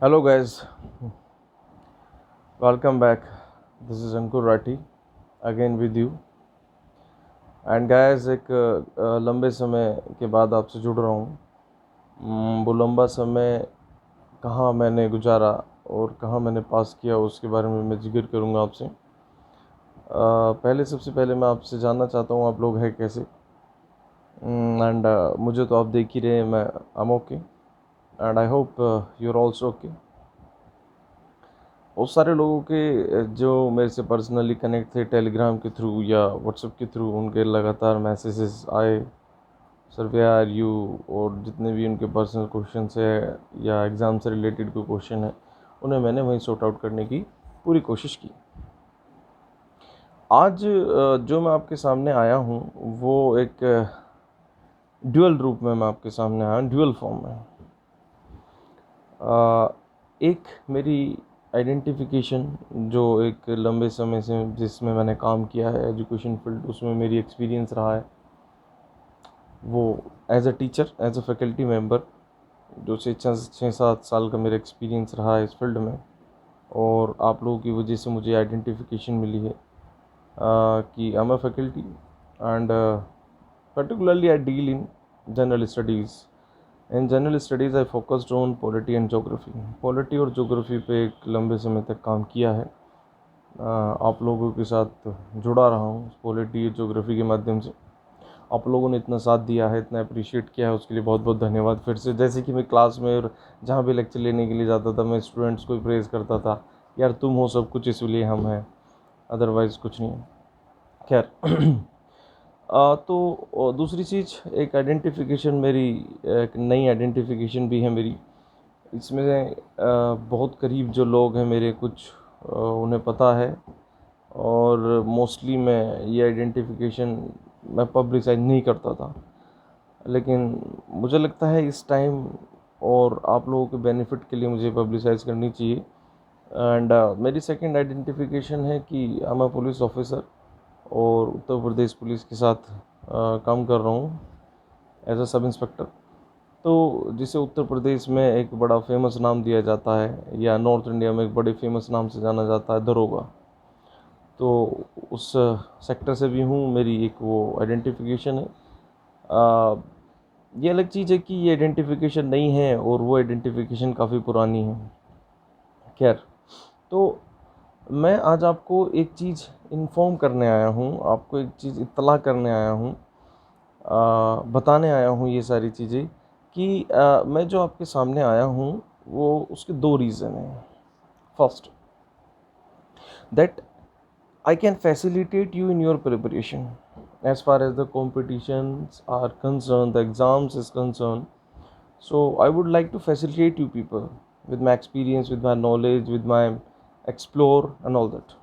Hello guys, welcome back. This is Ankur Rathi again with you. And guys एक लंबे समय के बाद आपसे जुड़ रहा हूँ। वो लंबा समय कहाँ मैंने गुजारा और कहाँ मैंने पास किया उसके बारे में मैं जिक्र करूँगा आपसे। पहले सबसे पहले मैं आपसे जानना चाहता हूँ आप लोग हैं कैसे। एंड मुझे तो आप देख ही रहे हैं, मैं I am okay and I hope you are also okay. बहुत सारे लोगों के जो मेरे से पर्सनली कनेक्ट थे टेलीग्राम के थ्रू या व्हाट्सएप के थ्रू, उनके लगातार मैसेजेस आए, सर वे आर यू, और जितने भी उनके पर्सनल क्वेश्चन है या एग्ज़ाम से रिलेटेड कोई क्वेश्चन है उन्हें मैंने वहीं सॉर्ट आउट करने की पूरी कोशिश की। आज जो मैं आपके सामने आया हूँ वो एक ड्यूअल रूप में मैं आपके सामने आया हूँ, ड्यूअल फॉर्म में। एक मेरी आइडेंटिफिकेशन जो एक लंबे समय से जिसमें मैंने काम किया है एजुकेशन फील्ड, उसमें मेरी एक्सपीरियंस रहा है वो as a teacher, as a faculty member, जो 6-7 साल का मेरा एक्सपीरियंस रहा है इस फील्ड में। और आप लोगों की वजह से मुझे आइडेंटिफिकेशन मिली है कि I am a faculty and particularly I deal in general studies. In general studies I focused on polity and geography. Polity और ज्योग्राफी पे एक लंबे समय तक काम किया है। आप लोगों के साथ जुड़ा रहा हूँ पॉलिटी और ज्योग्राफी के माध्यम से। आप लोगों ने इतना साथ दिया है, इतना अप्रिशिएट किया है, उसके लिए बहुत बहुत धन्यवाद फिर से। जैसे कि मैं क्लास में और जहाँ भी लेक्चर लेने के लिए जाता था मैं स्टूडेंट्स को प्रेज़ करता था, यार तुम हो सब कुछ इसलिए हम हैं, अदरवाइज़ कुछ नहीं। खैर तो दूसरी चीज़, एक आइडेंटिफिकेशन मेरी, एक नई आइडेंटिफिकेशन भी है मेरी। इसमें बहुत करीब जो लोग हैं मेरे, कुछ उन्हें पता है, और मोस्टली मैं ये आइडेंटिफिकेशन मैं पब्लिसाइज नहीं करता था, लेकिन मुझे लगता है इस टाइम और आप लोगों के बेनिफिट के लिए मुझे पब्लिसाइज करनी चाहिए। एंड मेरी सेकंड आइडेंटिफिकेशन है कि I am a police officer और उत्तर प्रदेश पुलिस के साथ काम कर रहा हूँ एज अ सब इंस्पेक्टर। तो जिसे उत्तर प्रदेश में एक बड़ा फेमस नाम दिया जाता है या नॉर्थ इंडिया में एक बड़े फेमस नाम से जाना जाता है, दरोगा। तो उस सेक्टर से भी हूँ, मेरी एक वो आइडेंटिफिकेशन है। ये अलग चीज़ है कि ये आइडेंटिफिकेशन नहीं है और वो आइडेंटिफिकेशन काफ़ी पुरानी है। खैर, तो मैं आज आपको एक चीज़ इन्फॉर्म करने आया हूँ, आपको एक चीज़ इत्तला करने आया हूँ, बताने आया हूँ ये सारी चीज़ें कि मैं जो आपके सामने आया हूँ वो उसके दो रीज़न हैं। First, that I can facilitate you in your preparation as far as the competitions are concerned, the exams is concerned. So I would like to facilitate you people with my experience, with my knowledge, with my explore and all that.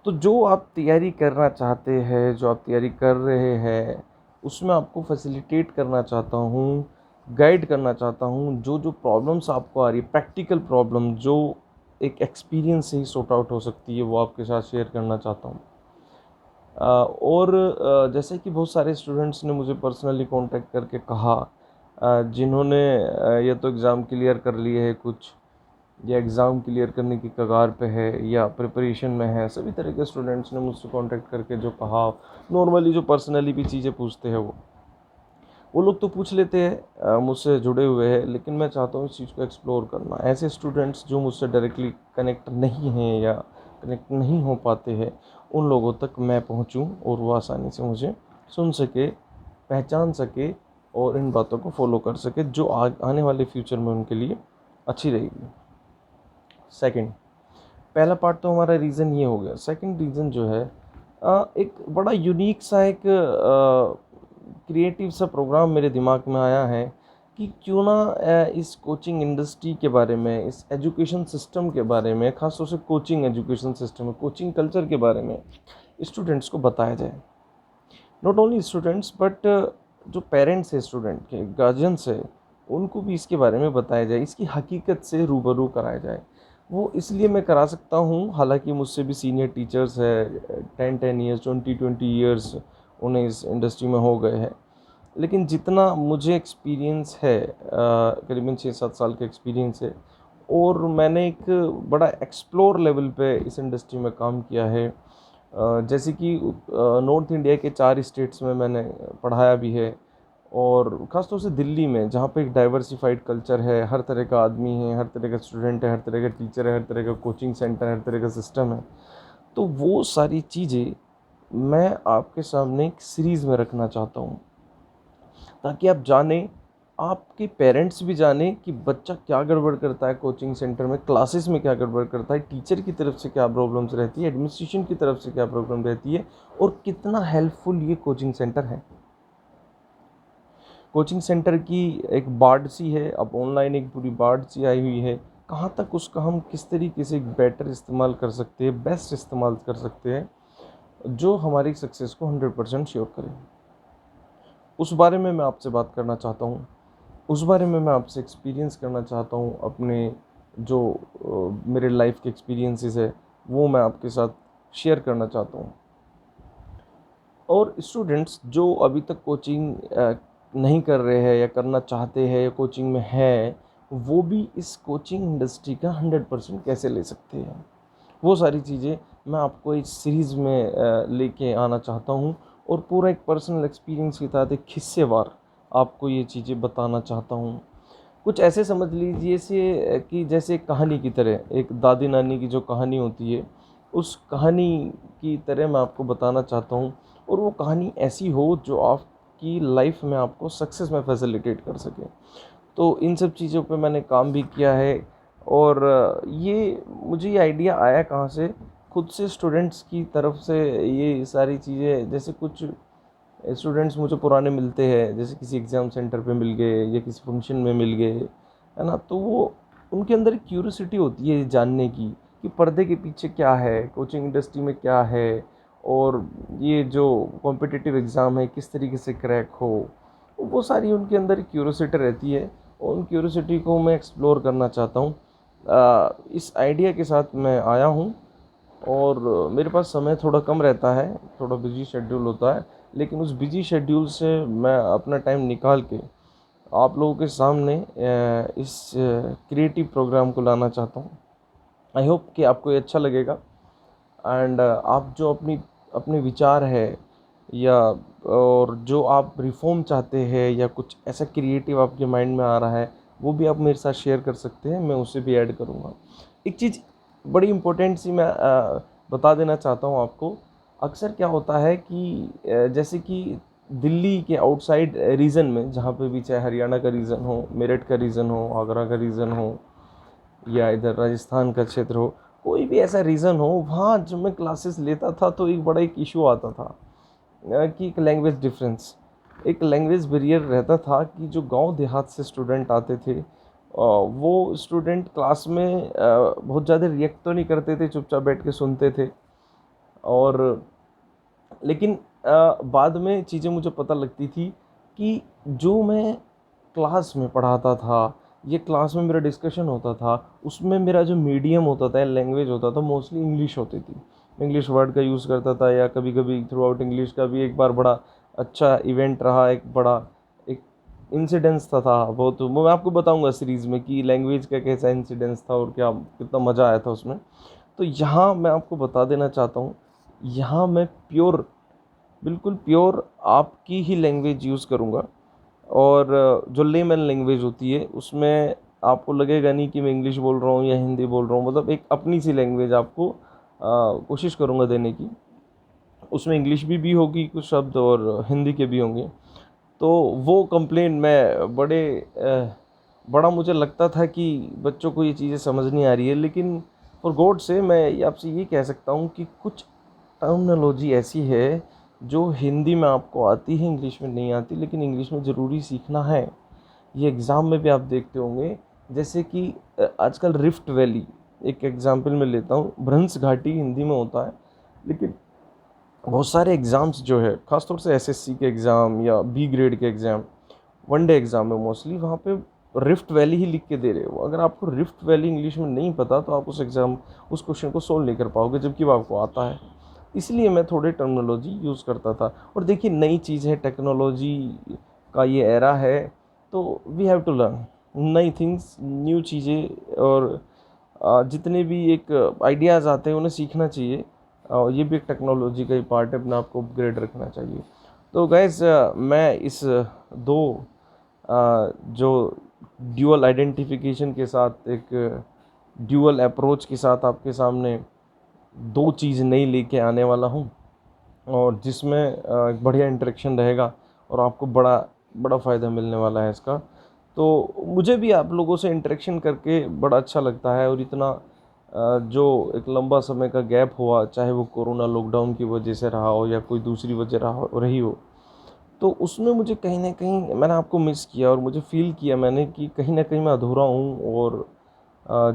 तो जो आप तैयारी करना चाहते हैं, जो आप तैयारी कर रहे हैं, उसमें आपको फैसिलिटेट करना चाहता हूँ, गाइड करना चाहता हूँ। जो जो प्रॉब्लम्स आपको आ रही है, प्रैक्टिकल प्रॉब्लम जो एक एक्सपीरियंस से ही सॉर्ट आउट हो सकती है, वो आपके साथ शेयर करना चाहता हूँ। और जैसे कि बहुत सारे स्टूडेंट्स ने मुझे पर्सनली कांटेक्ट करके कहा, जिन्होंने या तो एग्ज़ाम क्लियर कर लिए है कुछ, या एग्ज़ाम क्लियर करने की कगार पे है, या प्रिपरेशन में है, सभी तरह के स्टूडेंट्स ने मुझसे कांटेक्ट करके जो कहा, नॉर्मली जो पर्सनली भी चीज़ें पूछते हैं वो लोग तो पूछ लेते हैं, मुझसे जुड़े हुए हैं, लेकिन मैं चाहता हूँ इस चीज़ को एक्सप्लोर करना। ऐसे स्टूडेंट्स जो मुझसे डायरेक्टली कनेक्ट नहीं हैं या कनेक्ट नहीं हो पाते हैं, उन लोगों तक मैं पहुँचूँ और वो आसानी से मुझे सुन सके, पहचान सके और इन बातों को फॉलो कर सके जो आने वाले फ्यूचर में उनके लिए अच्छी रहेगी। सेकंड, पहला पार्ट तो हमारा रीज़न ये हो गया। सेकंड रीज़न जो है, एक बड़ा यूनिक सा एक क्रिएटिव सा प्रोग्राम मेरे दिमाग में आया है कि क्यों ना इस कोचिंग इंडस्ट्री के बारे में, इस एजुकेशन सिस्टम के बारे में, ख़ासतौर से coaching education system, coaching culture के बारे में स्टूडेंट्स को बताया जाए। नॉट ओनली स्टूडेंट्स बट जो पेरेंट्स हैं, स्टूडेंट के गार्जियंस है, उनको भी इसके बारे में बताया जाए, इसकी हकीकत से रूबरू कराया जाए। वो इसलिए मैं करा सकता हूँ, हालांकि मुझसे भी सीनियर टीचर्स है, 10-10 ईयर्स, 20-20 ईयर्स उन्हें इस इंडस्ट्री में हो गए हैं। लेकिन जितना मुझे एक्सपीरियंस है, करीबन 6-7 साल का एक्सपीरियंस है, और मैंने एक बड़ा एक्सप्लोर लेवल पे इस इंडस्ट्री में काम किया है। जैसे कि नॉर्थ इंडिया के 4 स्टेट्स में मैंने पढ़ाया भी है, और ख़ासतौर से दिल्ली में, जहाँ पे एक डाइवर्सिफाइड कल्चर है, हर तरह का आदमी है, हर तरह का स्टूडेंट है, हर तरह का टीचर है, हर तरह का कोचिंग सेंटर है, हर तरह का सिस्टम है। तो वो सारी चीज़ें मैं आपके सामने एक सीरीज़ में रखना चाहता हूँ, ताकि आप जानें, आपके पेरेंट्स भी जानें कि बच्चा क्या गड़बड़ करता है कोचिंग सेंटर में, क्लासेस में क्या गड़बड़ करता है, टीचर की तरफ से क्या प्रॉब्लम्स रहती है, एडमिनिस्ट्रेशन की तरफ से क्या प्रॉब्लम रहती है, और कितना हेल्पफुल ये कोचिंग सेंटर है। कोचिंग सेंटर की एक बार्ड सी है, अब ऑनलाइन एक पूरी बार्ड सी आई हुई है, कहाँ तक उसका हम किस तरीके से बेटर इस्तेमाल कर सकते हैं, बेस्ट इस्तेमाल कर सकते हैं, जो हमारी सक्सेस को 100% श्योर करे। उस बारे में मैं आपसे बात करना चाहता हूँ, उस बारे में मैं आपसे एक्सपीरियंस करना चाहता हूँ। अपने जो मेरे लाइफ के एक्सपीरियंसेस है, वो मैं आपके साथ शेयर करना चाहता हूँ। और स्टूडेंट्स जो अभी तक कोचिंग नहीं कर रहे हैं या करना चाहते हैं या कोचिंग में है, वो भी इस कोचिंग इंडस्ट्री का 100% कैसे ले सकते हैं, वो सारी चीज़ें मैं आपको इस सीरीज़ में लेके आना चाहता हूँ, और पूरा एक पर्सनल एक्सपीरियंस के साथ एक हिस्सेवार आपको ये चीज़ें बताना चाहता हूँ। कुछ ऐसे समझ लीजिए से कि जैसे एक कहानी की तरह, एक दादी नानी की जो कहानी होती है, उस कहानी की तरह मैं आपको बताना चाहता हूँ, और वो कहानी ऐसी हो जो आपकी लाइफ में आपको सक्सेस में फैसिलिटेट कर सके। तो इन सब चीज़ों पे मैंने काम भी किया है, और ये मुझे ये आइडिया आया कहाँ से, खुद से स्टूडेंट्स की तरफ से। ये सारी चीज़ें, जैसे कुछ स्टूडेंट्स मुझे पुराने मिलते हैं, जैसे किसी एग्ज़ाम सेंटर पे मिल गए या किसी फंक्शन में मिल गए, है ना, तो वो उनके अंदर एक क्यूरियोसिटी होती है जानने की कि पर्दे के पीछे क्या है, कोचिंग इंडस्ट्री में क्या है, और ये जो कॉम्पिटिटिव एग्ज़ाम है किस तरीके से क्रैक हो। वो सारी उनके अंदर क्यूरियोसिटी रहती है, और उन क्यूरियोसिटी को मैं एक्सप्लोर करना चाहता हूँ। इस आइडिया के साथ मैं आया हूँ, और मेरे पास समय थोड़ा कम रहता है, थोड़ा बिजी शेड्यूल होता है, लेकिन उस बिजी शेड्यूल से मैं अपना टाइम निकाल के आप लोगों के सामने इस क्रिएटिव प्रोग्राम को लाना चाहता हूँ। आई होप कि आपको ये अच्छा लगेगा, एंड आप जो अपनी अपने विचार है, या और जो आप रिफॉर्म चाहते हैं, या कुछ ऐसा क्रिएटिव आपके माइंड में आ रहा है, वो भी आप मेरे साथ शेयर कर सकते हैं, मैं उसे भी ऐड करूँगा। एक चीज़ बड़ी इम्पोर्टेंट सी मैं बता देना चाहता हूँ आपको। अक्सर क्या होता है कि जैसे कि दिल्ली के आउटसाइड रीजन में, जहाँ पे भी, चाहे हरियाणा का रीजन हो, मेरठ का रीजन हो, आगरा का रीजन हो, या इधर राजस्थान का क्षेत्र हो, कोई भी ऐसा रीज़न हो, वहाँ जब मैं क्लासेस लेता था तो एक इशू आता था कि एक लैंग्वेज डिफरेंस, एक लैंग्वेज बैरियर रहता था, कि जो गांव देहात से स्टूडेंट आते थे, वो स्टूडेंट क्लास में बहुत ज़्यादा रिएक्ट तो नहीं करते थे, चुपचाप बैठ के सुनते थे। और लेकिन बाद में चीज़ें मुझे पता लगती थी कि जो मैं क्लास में पढ़ाता था, ये क्लास में मेरा डिस्कशन होता था, उसमें मेरा जो मीडियम होता था, लैंग्वेज होता था, मोस्टली इंग्लिश होती थी। इंग्लिश वर्ड का यूज़ करता था, या कभी कभी थ्रू आउट इंग्लिश का भी एक बार बड़ा अच्छा इवेंट रहा, एक बड़ा एक इंसिडेंस था बहुत, वो मैं आपको बताऊंगा सीरीज़ में कि लैंग्वेज का कैसा इंसिडेंस था और क्या कितना मज़ा आया था उसमें। तो यहाँ मैं आपको बता देना चाहता हूँ, यहाँ मैं प्योर, बिल्कुल प्योर आपकी ही लैंग्वेज यूज़ करूँगा, और जो लेमन लैंग्वेज होती है उसमें आपको लगेगा नहीं कि मैं इंग्लिश बोल रहा हूँ या हिंदी बोल रहा हूँ, मतलब एक अपनी सी लैंग्वेज आपको कोशिश करूँगा देने की। उसमें इंग्लिश भी होगी कुछ शब्द, और हिंदी के भी होंगे। तो वो कंप्लेन मैं बड़ा मुझे लगता था कि बच्चों को ये चीज़ें समझ नहीं आ रही है, लेकिन फॉर गॉड से मैं आपसे ये कह सकता हूँ कि कुछ टर्मिनोलॉजी ऐसी है जो हिंदी में आपको आती है, इंग्लिश में नहीं आती, लेकिन इंग्लिश में ज़रूरी सीखना है। ये एग्ज़ाम में भी आप देखते होंगे, जैसे कि आजकल रिफ्ट वैली, एक एग्जांपल मैं लेता हूँ, भ्रंश घाटी हिंदी में होता है, लेकिन बहुत सारे एग्ज़ाम्स जो है, ख़ासतौर से एसएससी के एग्ज़ाम या बी ग्रेड के एग्ज़ाम, वनडे एग्ज़ाम में मोस्टली वहाँ पे रिफ्ट वैली ही लिख के दे रहे हो। अगर आपको रिफ्ट वैली इंग्लिश में नहीं पता तो आप उस क्वेश्चन को सोल्व नहीं कर पाओगे, जबकि वो आपको आता है। इसलिए मैं थोड़े टर्मिनोलॉजी यूज़ करता था। और देखिए, नई चीज़ है, टेक्नोलॉजी का ये एरा है, तो वी हैव टू लर्न नई थिंग्स, न्यू चीज़ें, और जितने भी एक आइडियाज़ आते हैं उन्हें सीखना चाहिए। और ये भी एक टेक्नोलॉजी का ही पार्ट है, अपने आप को अपग्रेड रखना चाहिए। तो गैस मैं इस दो जो ड्यूअल आइडेंटिफिकेशन के साथ, एक ड्यूअल अप्रोच के साथ आपके सामने दो चीज़ नई लेके आने वाला हूँ, और जिसमें एक बढ़िया इंटरेक्शन रहेगा और आपको बड़ा बड़ा फ़ायदा मिलने वाला है इसका। तो मुझे भी आप लोगों से इंटरेक्शन करके बड़ा अच्छा लगता है, और इतना जो एक लंबा समय का गैप हुआ, चाहे वो कोरोना लॉकडाउन की वजह से रहा हो या कोई दूसरी वजह रही हो, तो उसमें मुझे कहीं ना कहीं मैंने आपको मिस किया, और मुझे फील किया मैंने कि कहीं ना कहीं मैं अधूरा हूँ। और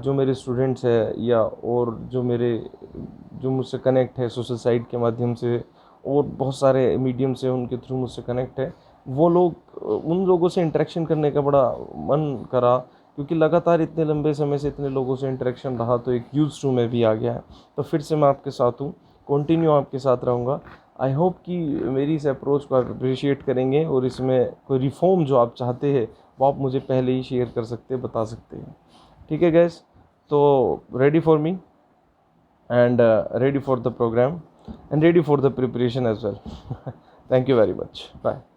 जो मेरे स्टूडेंट्स हैं, या और जो मुझसे कनेक्ट है सोशल साइट के माध्यम से और बहुत सारे मीडियम से उनके थ्रू मुझसे कनेक्ट है, वो लोग, उन लोगों से इंटरेक्शन करने का बड़ा मन करा, क्योंकि लगातार इतने लंबे समय से इतने लोगों से इंटरेक्शन रहा, तो एक यूज टू में भी आ गया है। तो फिर से मैं आपके साथ हूँ, कंटिन्यू आपके साथ रहूँगा। आई होप कि मेरी इस अप्रोच को आप अप्रिशिएट करेंगे, और इसमें कोई रिफॉर्म जो आप चाहते हैं वो आप मुझे पहले ही शेयर कर सकते हैं, बता सकते हैं। ठीक है गैस, तो ready for me, and ready for the program, and ready for the preparation as well. Thank you very much. Bye.